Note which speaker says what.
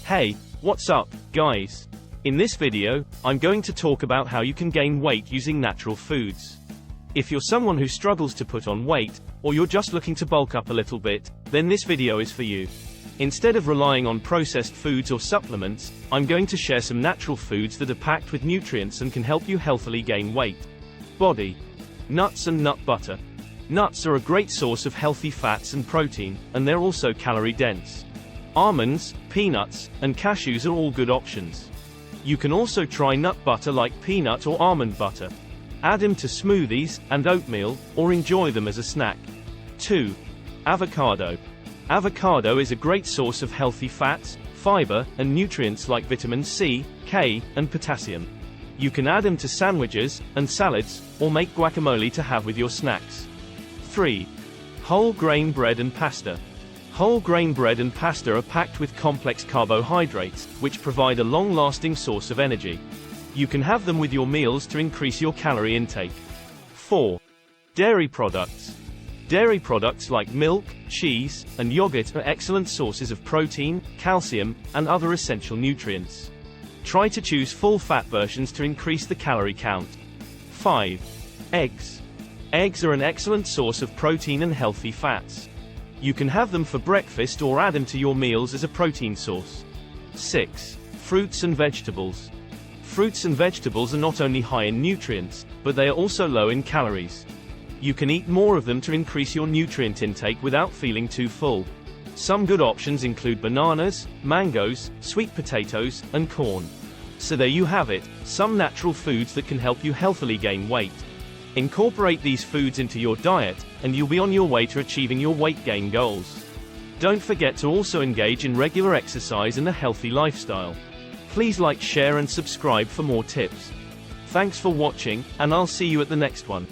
Speaker 1: Hey, what's up, guys? In this video, I'm going to talk about how you can gain weight using natural foods. If you're someone who struggles to put on weight, or you're just looking to bulk up a little bit, then this video is for you. Instead of relying on processed foods or supplements, I'm going to share some natural foods that are packed with nutrients and can help you healthily gain weight. Body. Nuts and nut butter. Nuts are a great source of healthy fats and protein, and they're also calorie-dense. Almonds, peanuts, and cashews are all good options. You can also try nut butter like peanut or almond butter. Add them to smoothies and oatmeal, or enjoy them as a snack. 2. Avocado. Avocado is a great source of healthy fats, fiber, and nutrients like vitamin C, K, and potassium. You can add them to sandwiches and salads, or make guacamole to have with your snacks. 3. Whole grain bread and pasta. Whole grain bread and pasta are packed with complex carbohydrates, which provide a long-lasting source of energy. You can have them with your meals to increase your calorie intake. 4. Dairy products. Dairy products like milk, cheese, and yogurt are excellent sources of protein, calcium, and other essential nutrients. Try to choose full-fat versions to increase the calorie count. 5. Eggs. Eggs are an excellent source of protein and healthy fats. You can have them for breakfast or add them to your meals as a protein source. 6. Fruits and vegetables. Fruits and vegetables are not only high in nutrients, but they are also low in calories. You can eat more of them to increase your nutrient intake without feeling too full. Some good options include bananas, mangoes, sweet potatoes, and corn. So there you have it, some natural foods that can help you healthily gain weight. Incorporate these foods into your diet, and you'll be on your way to achieving your weight gain goals. Don't forget to also engage in regular exercise and a healthy lifestyle. Please like, share, and subscribe for more tips. Thanks for watching, and I'll see you at the next one.